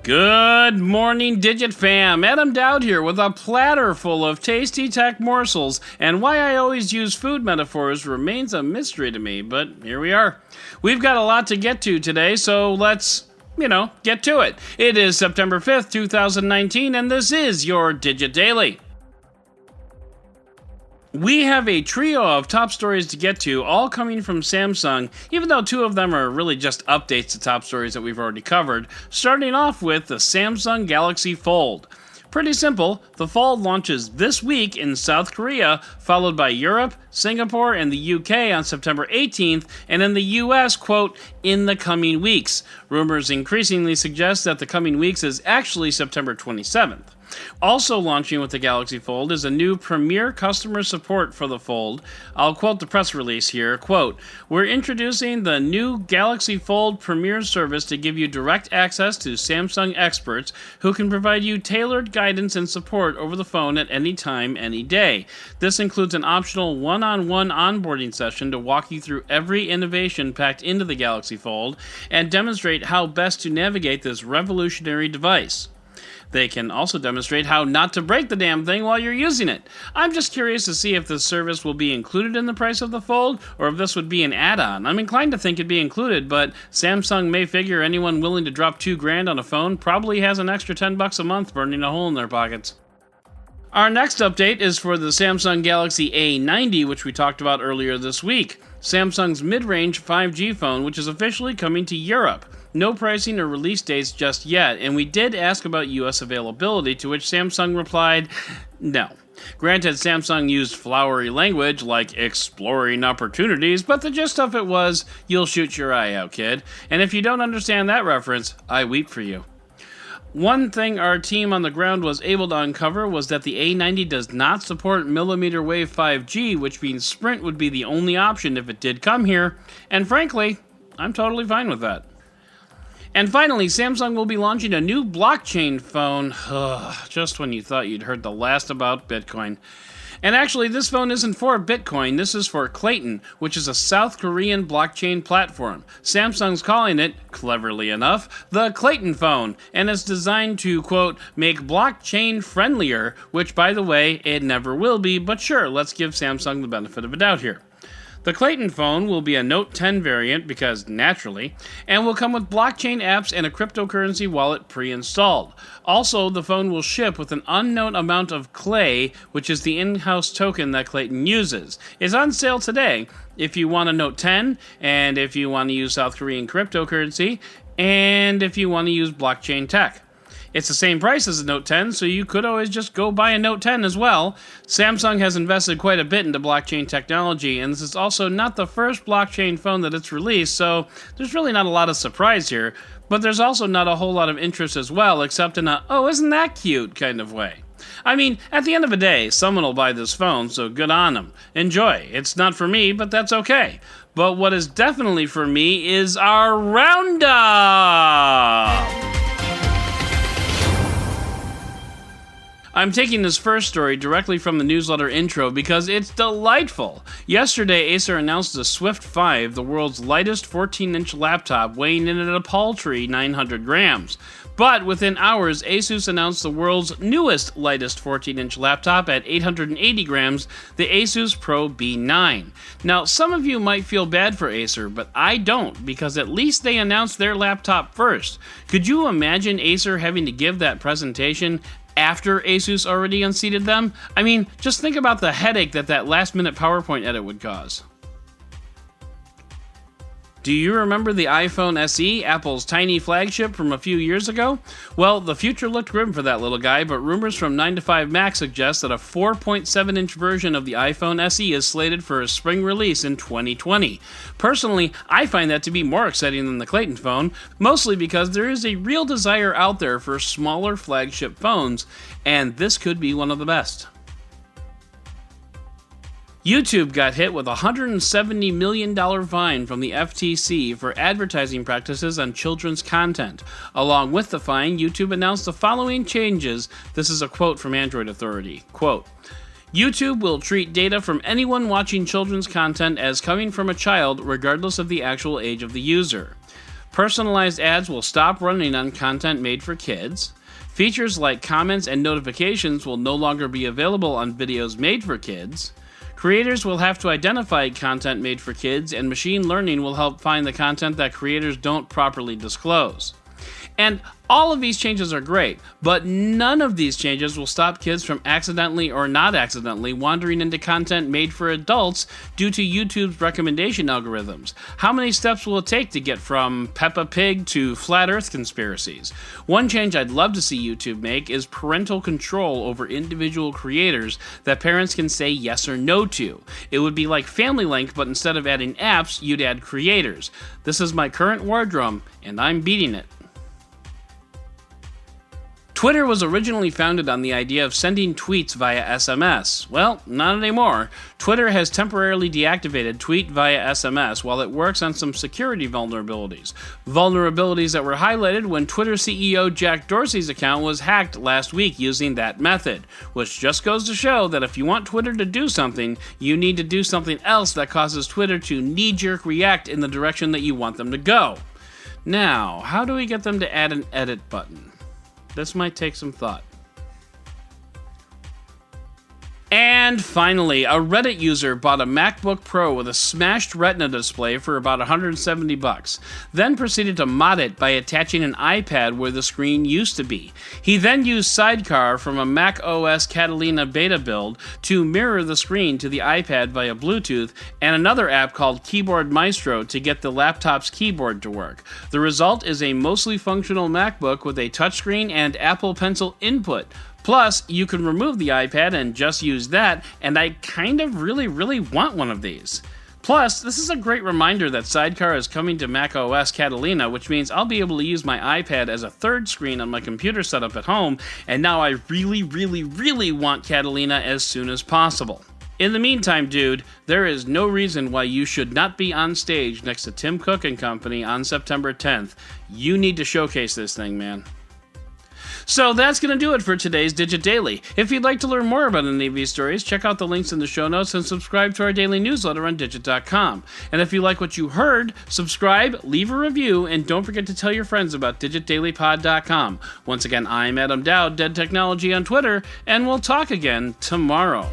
Good morning, Digit fam. Adam Dowd here with a platter full of tasty tech morsels, and why I always use food metaphors remains a mystery to me, but here we are. We've got a lot to get to today, so let's, get to it. It is September 5th, 2019, and this is your Digit Daily. We have a trio of top stories to get to, all coming from Samsung, even though two of them are really just updates to top stories that we've already covered, starting off with the Samsung Galaxy Fold. Pretty simple, the Fold launches this week in South Korea, followed by Europe, Singapore, and the UK on September 18th, and in the US, quote, in the coming weeks. Rumors increasingly suggest that the coming weeks is actually September 27th. Also launching with the Galaxy Fold is a new premier customer support for the Fold. I'll quote the press release here, quote, "We're introducing the new Galaxy Fold Premier service to give you direct access to Samsung experts who can provide you tailored guidance and support over the phone at any time, any day. This includes an optional one-on-one onboarding session to walk you through every innovation packed into the Galaxy Fold and demonstrate how best to navigate this revolutionary device. They can also demonstrate how not to break the damn thing while you're using it. I'm just curious to see if this service will be included in the price of the Fold, or if this would be an add-on. I'm inclined to think it'd be included, but Samsung may figure anyone willing to drop $2,000 on a phone probably has an extra $10 a month burning a hole in their pockets." Our next update is for the Samsung Galaxy A90, which we talked about earlier this week. Samsung's mid-range 5G phone, which is officially coming to Europe. No pricing or release dates just yet, and we did ask about US availability, to which Samsung replied, no. Granted, Samsung used flowery language like exploring opportunities, but the gist of it was, you'll shoot your eye out, kid. And if you don't understand that reference, I weep for you. One thing our team on the ground was able to uncover was that the A90 does not support mmWave 5G, which means Sprint would be the only option if it did come here, and frankly, I'm totally fine with that. And finally, Samsung will be launching a new blockchain phone. Just when you thought you'd heard the last about Bitcoin. And actually, this phone isn't for Bitcoin, this is for Klaytn, which is a South Korean blockchain platform. Samsung's calling it, cleverly enough, the KlaytnPhone, and it's designed to, quote, make blockchain friendlier, which, by the way, it never will be, but sure, let's give Samsung the benefit of a doubt here. The KlaytnPhone will be a Note 10 variant, because naturally, and will come with blockchain apps and a cryptocurrency wallet pre-installed. Also, the phone will ship with an unknown amount of Klay, which is the in-house token that Klaytn uses. It's on sale today if you want a Note 10, and if you want to use South Korean cryptocurrency, and if you want to use blockchain tech. It's the same price as a Note 10, so you could always just go buy a Note 10 as well. Samsung has invested quite a bit into blockchain technology, and this is also not the first blockchain phone that it's released, so there's really not a lot of surprise here. But there's also not a whole lot of interest as well, except in a, oh, isn't that cute kind of way. I mean, at the end of the day, someone will buy this phone, so good on them. Enjoy. It's not for me, but that's okay. But what is definitely for me is our roundup! I'm taking this first story directly from the newsletter intro because it's delightful. Yesterday, Acer announced the Swift 5, the world's lightest 14-inch laptop, weighing in at a paltry 900 grams. But within hours, Asus announced the world's newest lightest 14-inch laptop at 880 grams, the Asus Pro B9. Now, some of you might feel bad for Acer, but I don't, because at least they announced their laptop first. Could you imagine Acer having to give that presentation after Asus already unseated them? I mean, just think about the headache that last-minute PowerPoint edit would cause. Do you remember the iPhone SE, Apple's tiny flagship from a few years ago? Well, the future looked grim for that little guy, but rumors from 9to5Mac suggest that a 4.7-inch version of the iPhone SE is slated for a spring release in 2020. Personally, I find that to be more exciting than the KlaytnPhone, mostly because there is a real desire out there for smaller flagship phones, and this could be one of the best. YouTube got hit with a $170 million fine from the FTC for advertising practices on children's content. Along with the fine, YouTube announced the following changes. This is a quote from Android Authority. Quote, YouTube will treat data from anyone watching children's content as coming from a child regardless of the actual age of the user. Personalized ads will stop running on content made for kids. Features like comments and notifications will no longer be available on videos made for kids. Creators will have to identify content made for kids, and machine learning will help find the content that creators don't properly disclose. And all of these changes are great, but none of these changes will stop kids from accidentally or not accidentally wandering into content made for adults due to YouTube's recommendation algorithms. How many steps will it take to get from Peppa Pig to flat earth conspiracies? One change I'd love to see YouTube make is parental control over individual creators that parents can say yes or no to. It would be like Family Link, but instead of adding apps, you'd add creators. This is my current war drum, and I'm beating it. Twitter was originally founded on the idea of sending tweets via SMS. Well, not anymore. Twitter has temporarily deactivated tweet via SMS while it works on some security vulnerabilities. Vulnerabilities that were highlighted when Twitter CEO Jack Dorsey's account was hacked last week using that method, which just goes to show that if you want Twitter to do something, you need to do something else that causes Twitter to knee-jerk react in the direction that you want them to go. Now, how do we get them to add an edit button? This might take some thought. And finally, a Reddit user bought a MacBook Pro with a smashed Retina display for about $170, then proceeded to mod it by attaching an iPad where the screen used to be. He then used Sidecar from a Mac OS Catalina beta build to mirror the screen to the iPad via Bluetooth and another app called Keyboard Maestro to get the laptop's keyboard to work. The result is a mostly functional MacBook with a touchscreen and Apple Pencil input. Plus, you can remove the iPad and just use that, and I kind of really want one of these. Plus, this is a great reminder that Sidecar is coming to Mac OS Catalina, which means I'll be able to use my iPad as a third screen on my computer setup at home, and now I really want Catalina as soon as possible. In the meantime, dude, there is no reason why you should not be on stage next to Tim Cook and Company on September 10th. You need to showcase this thing, man. So that's going to do it for today's Digit Daily. If you'd like to learn more about any of these stories, check out the links in the show notes and subscribe to our daily newsletter on Digit.com. And if you like what you heard, subscribe, leave a review, and don't forget to tell your friends about DigitDailyPod.com. Once again, I'm Adam Dowd, Dead Technology on Twitter, and we'll talk again tomorrow.